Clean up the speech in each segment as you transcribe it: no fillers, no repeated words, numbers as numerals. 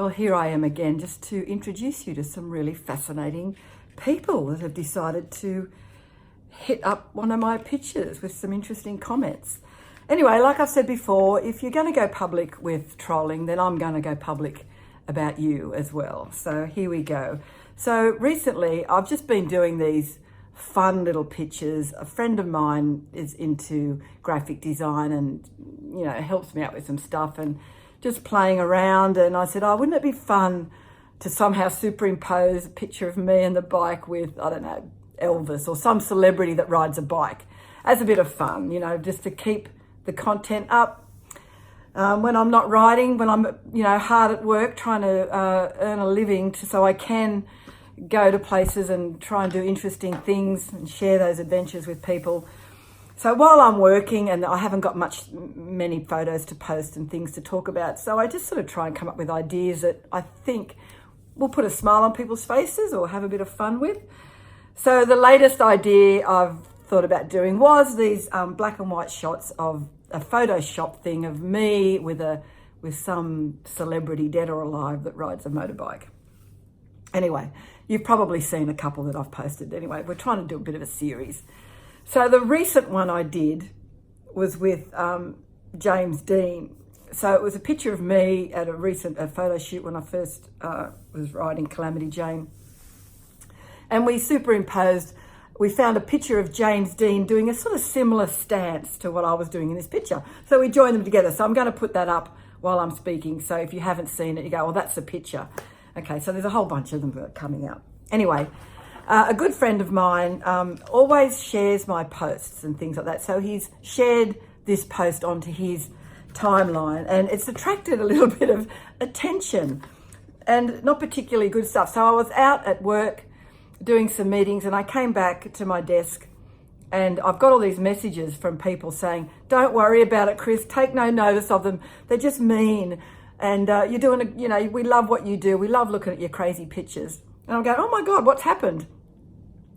Well, here I am again just to introduce you to some really fascinating people that have decided to hit up one of my pictures with some interesting comments. Anyway, like I've said before, if you're going to go public with trolling, then I'm going to go public about you as well. So here we go. So recently, I've just been doing these fun little pictures. A friend of mine is into graphic design and, helps me out with some stuff and just playing around. And I said, wouldn't it be fun to somehow superimpose a picture of me and the bike with, I don't know, Elvis or some celebrity that rides a bike as a bit of fun, just to keep the content up. When I'm not riding, when I'm, hard at work trying to earn a living so I can go to places and try and do interesting things and share those adventures with people. So while I'm working and I haven't got many photos to post and things to talk about, so I just sort of try and come up with ideas that I think will put a smile on people's faces or have a bit of fun with. So the latest idea I've thought about doing was these black and white shots of a Photoshop thing of me with some celebrity, dead or alive, that rides a motorbike. Anyway, you've probably seen a couple that I've posted. Anyway, we're trying to do a bit of a series. So the recent one I did was with James Dean. So it was a picture of me at a photo shoot when I first was riding Calamity Jane. And we found a picture of James Dean doing a sort of similar stance to what I was doing in this picture. So we joined them together. So I'm going to put that up while I'm speaking. So if you haven't seen it, you go, well, that's the picture. Okay, so there's a whole bunch of them coming out. Anyway, a good friend of mine always shares my posts and things like that. So he's shared this post onto his timeline and it's attracted a little bit of attention and not particularly good stuff. So I was out at work doing some meetings and I came back to my desk and I've got all these messages from people saying, don't worry about it, Chris, take no notice of them. They're just mean. And you're doing, we love what you do. We love looking at your crazy pictures. And I'm going, oh my God, what's happened?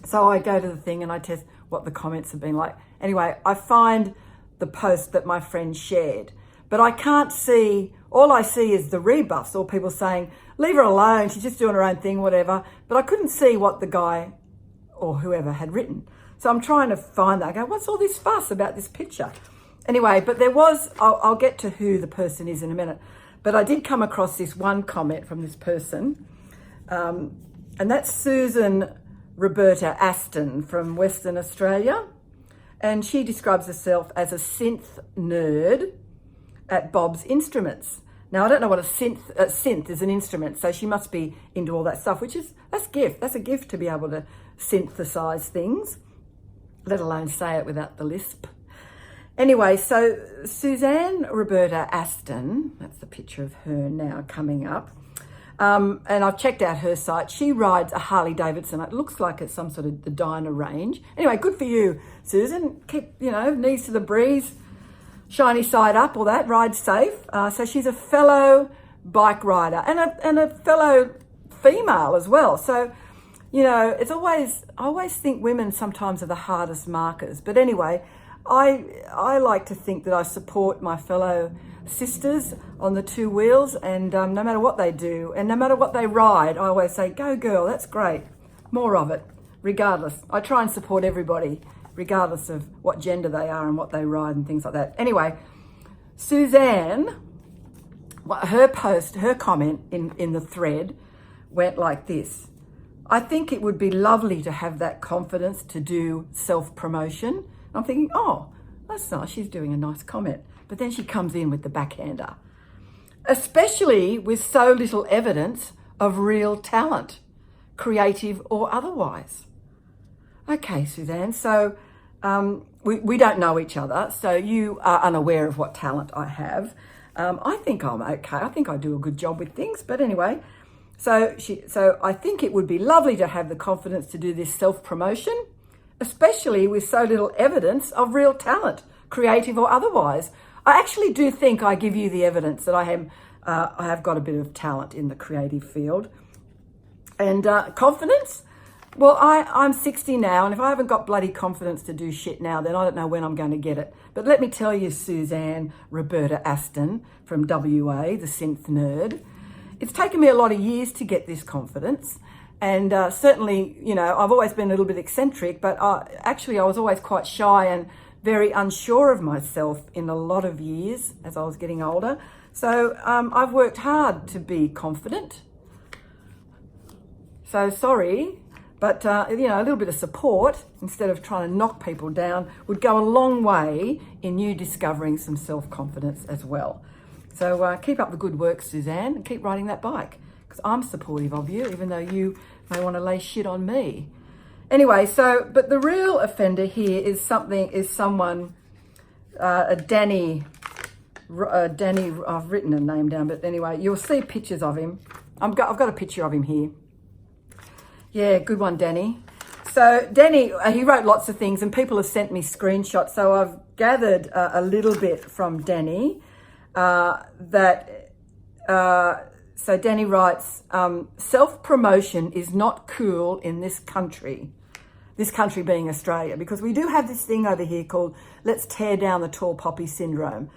So I go to the thing and I test what the comments have been like. Anyway, I find the post that my friend shared, but I can't see, all I see is the rebuffs or people saying, leave her alone, she's just doing her own thing, whatever. But I couldn't see what the guy or whoever had written. So I'm trying to find that. I go, what's all this fuss about this picture? Anyway, but there was, I'll get to who the person is in a minute. But I did come across this one comment from this person, and that's Susan Roberta Aston from Western Australia. And she describes herself as a synth nerd at Bob's Instruments. Now, I don't know what a synth is an instrument, so she must be into all that stuff, that's a gift. That's a gift to be able to synthesize things, let alone say it without the lisp. Anyway, so Suzanne Roberta Aston, that's the picture of her now coming up. And I've checked out her site. She rides a Harley Davidson. It looks like it's some sort of the Dyna range. Anyway, good for you, Susan. Keep, knees to the breeze, shiny side up, all that, ride safe. So she's a fellow bike rider and a fellow female as well. So, I always think women sometimes are the hardest markers. But anyway, I like to think that I support my fellow sisters on the two wheels and no matter what they do and no matter what they ride, I always say, go girl, that's great. More of it, regardless. I try and support everybody, regardless of what gender they are and what they ride and things like that. Anyway, Suzanne, her comment in the thread went like this. I think it would be lovely to have that confidence to do self-promotion. I'm thinking, oh, that's nice. She's doing a nice comment. But then she comes in with the backhander, especially with so little evidence of real talent, creative or otherwise. Okay, Suzanne, so we don't know each other, so you are unaware of what talent I have. I think I'm okay. I think I do a good job with things. But anyway, so I think it would be lovely to have the confidence to do this self-promotion, especially with so little evidence of real talent, creative or otherwise. I actually do think I give you the evidence that I have got a bit of talent in the creative field. And confidence? Well, I'm 60 now, and if I haven't got bloody confidence to do shit now, then I don't know when I'm going to get it. But let me tell you, Suzanne Roberta Aston from WA, the synth nerd, it's taken me a lot of years to get this confidence. And certainly, you know, I've always been a little bit eccentric, but actually I was always quite shy and very unsure of myself in a lot of years as I was getting older. So I've worked hard to be confident. So sorry, but you know, a little bit of support instead of trying to knock people down would go a long way in you discovering some self-confidence as well. So keep up the good work, Suzanne, and keep riding that bike, because I'm supportive of you, even though you may want to lay shit on me. Anyway, so, but the real offender here is someone, Danny, I've written a name down, but anyway, you'll see pictures of him. I've got a picture of him here. Yeah, good one, Danny. So Danny, he wrote lots of things and people have sent me screenshots. So I've gathered a little bit from Danny so Danny writes, self-promotion is not cool in this country being Australia, because we do have this thing over here called let's tear down the tall poppy syndrome.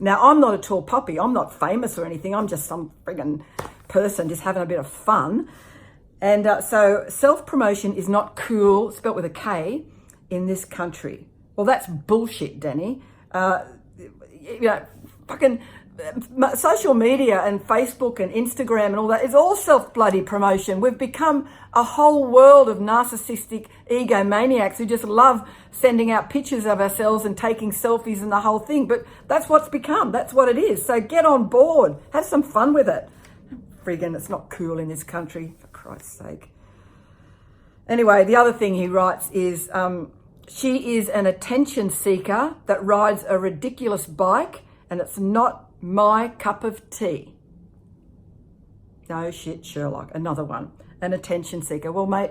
Now, I'm not a tall poppy. I'm not famous or anything. I'm just some friggin' person just having a bit of fun. And so self-promotion is not cool, spelt with a K, in this country. Well, that's bullshit, Danny. You know, fucking social media and Facebook and Instagram and all that is all self-bloody promotion. We've become a whole world of narcissistic egomaniacs who just love sending out pictures of ourselves and taking selfies and the whole thing. But that's what's become. That's what it is. So get on board. Have some fun with it. Friggin', it's not cool in this country, for Christ's sake. Anyway, the other thing he writes is, she is an attention seeker that rides a ridiculous bike and it's not my cup of tea. No shit, Sherlock. Another one. An attention seeker. Well, mate,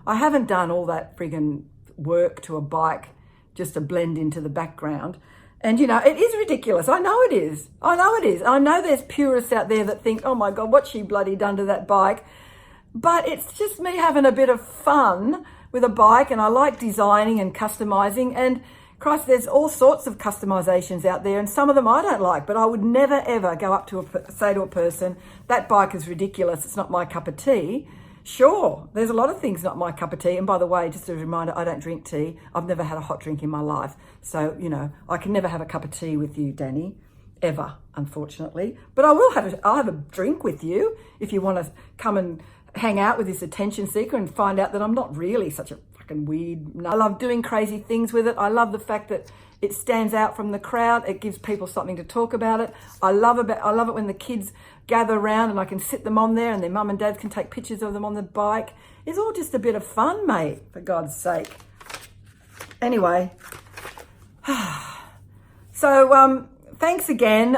I haven't done all that friggin' work to a bike just to blend into the background. And, you know, it is ridiculous. I know it is. I know there's purists out there that think, oh, my God, what's she bloody done to that bike? But it's just me having a bit of fun with a bike, and I like designing and customizing. And, Christ, there's all sorts of customizations out there, and some of them I don't like. But I would never, ever go up to say to a person, that bike is ridiculous, it's not my cup of tea. Sure, there's a lot of things not my cup of tea. And by the way, just a reminder, I don't drink tea. I've never had a hot drink in my life. So, you know, I can never have a cup of tea with you, Danny, ever, unfortunately. But I'll have a drink with you if you want to come and hang out with this attention seeker and find out that I'm not really such a fucking weird. I love doing crazy things with it. I love the fact that it stands out from the crowd. It gives people something to talk about it. I love it when the kids gather around and I can sit them on there and their mum and dads can take pictures of them on the bike. It's all just a bit of fun, mate, for God's sake. Anyway, so thanks again.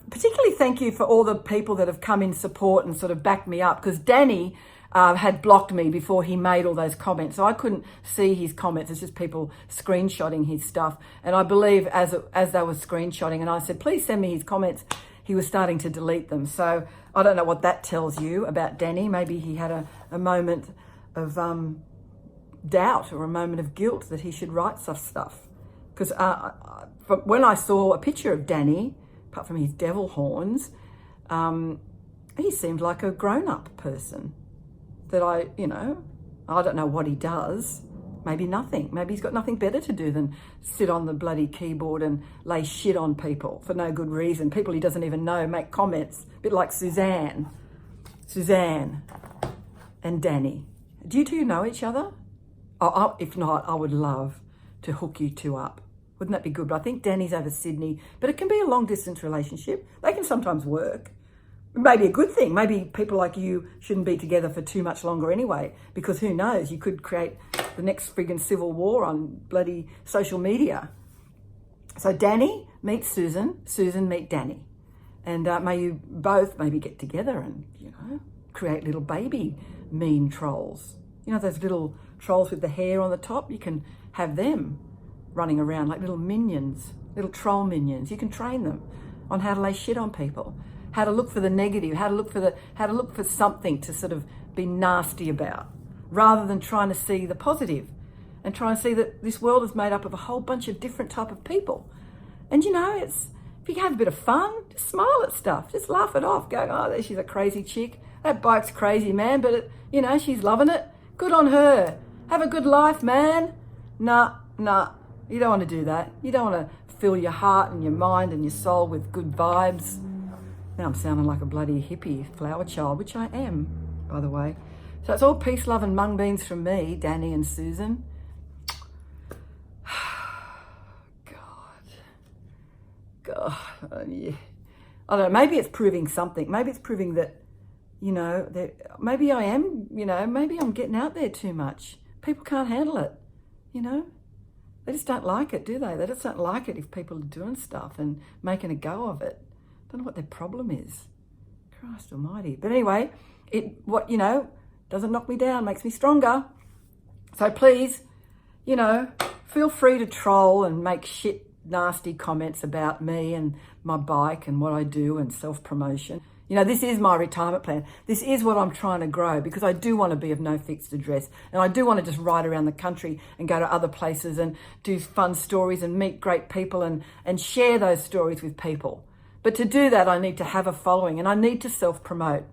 Particularly thank you for all the people that have come in support and sort of backed me up, because Danny had blocked me before he made all those comments. So I couldn't see his comments. It's just people screenshotting his stuff. And I believe as they were screenshotting and I said, please send me his comments, he was starting to delete them. So I don't know what that tells you about Danny. Maybe he had a moment of doubt or a moment of guilt that he should write such stuff. Because when I saw a picture of Danny, apart from his devil horns, he seemed like a grown-up person. That I don't know what he does. Maybe nothing. Maybe he's got nothing better to do than sit on the bloody keyboard and lay shit on people for no good reason. People he doesn't even know, make comments. A bit like Suzanne and Danny. Do you two know each other? Oh, if not, I would love to hook you two up. Wouldn't that be good? But I think Danny's over Sydney, but it can be a long distance relationship. They can sometimes work. Maybe a good thing. Maybe people like you shouldn't be together for too much longer anyway, because who knows, you could create the next friggin' civil war on bloody social media. So Danny meet Susan, Susan meet Danny. And may you both maybe get together and, create little baby mean trolls. You know, those little trolls with the hair on the top? You can have them running around like little minions, little troll minions. You can train them on how to lay shit on people, how to look for the negative, how to look for something to sort of be nasty about, rather than trying to see the positive and try and see that this world is made up of a whole bunch of different type of people. And it's if you have a bit of fun, just smile at stuff. Just laugh it off. Go, oh, there she's a crazy chick. That bike's crazy, man, but, she's loving it. Good on her. Have a good life, man. Nah. You don't want to do that. You don't want to fill your heart and your mind and your soul with good vibes. Now I'm sounding like a bloody hippie flower child, which I am, by the way. So it's all peace, love and mung beans from me, Danny and Susan. God, yeah. I don't know, maybe it's proving something. Maybe it's proving that, that maybe I am, maybe I'm getting out there too much. People can't handle it, They just don't like it, do they? They just don't like it if people are doing stuff and making a go of it. Don't know what their problem is. Christ almighty. But anyway, doesn't knock me down, makes me stronger. So please, feel free to troll and make shit nasty comments about me and my bike and what I do and self-promotion. This is my retirement plan. This is what I'm trying to grow, because I do want to be of no fixed address. And I do want to just ride around the country and go to other places and do fun stories and meet great people and share those stories with people. But to do that, I need to have a following and I need to self-promote.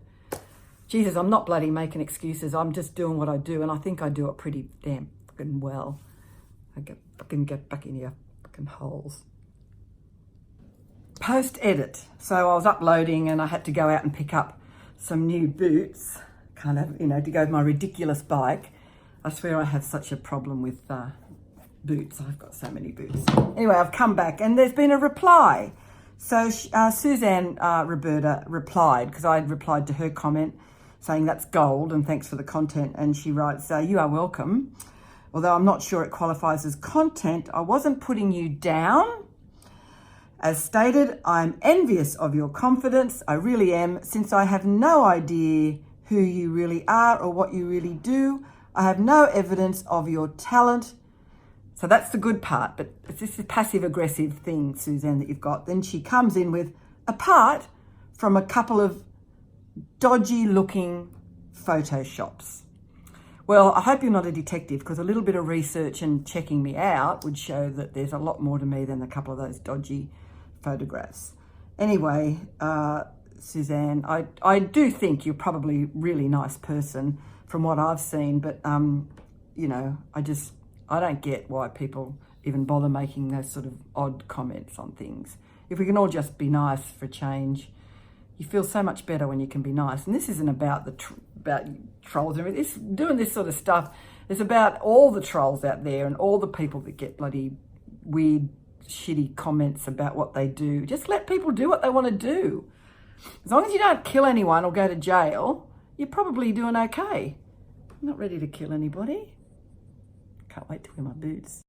Jesus, I'm not bloody making excuses. I'm just doing what I do. And I think I do it pretty damn fucking well. I fucking get back in your fucking holes. Post-edit. So I was uploading and I had to go out and pick up some new boots, to go with my ridiculous bike. I swear I have such a problem with boots. I've got so many boots. Anyway, I've come back and there's been a reply. So Suzanne Roberta replied, because I had replied to her comment saying that's gold and thanks for the content. And she writes, you are welcome. Although I'm not sure it qualifies as content, I wasn't putting you down. As stated, I'm envious of your confidence. I really am, since I have no idea who you really are or what you really do. I have no evidence of your talent. So that's the good part, but it's this passive-aggressive thing, Suzanne, that you've got. Then she comes in with, apart from a couple of dodgy-looking photoshops. Well, I hope you're not a detective, because a little bit of research and checking me out would show that there's a lot more to me than a couple of those dodgy photographs. Anyway, Suzanne, I do think you're probably a really nice person from what I've seen, but, I don't get why people even bother making those sort of odd comments on things. If we can all just be nice for change, you feel so much better when you can be nice. And this isn't about about trolls and everything. Doing this sort of stuff is about all the trolls out there and all the people that get bloody weird, shitty comments about what they do. Just let people do what they want to do. As long as you don't kill anyone or go to jail, you're probably doing okay. I'm not ready to kill anybody. Can't wait to wear my boots.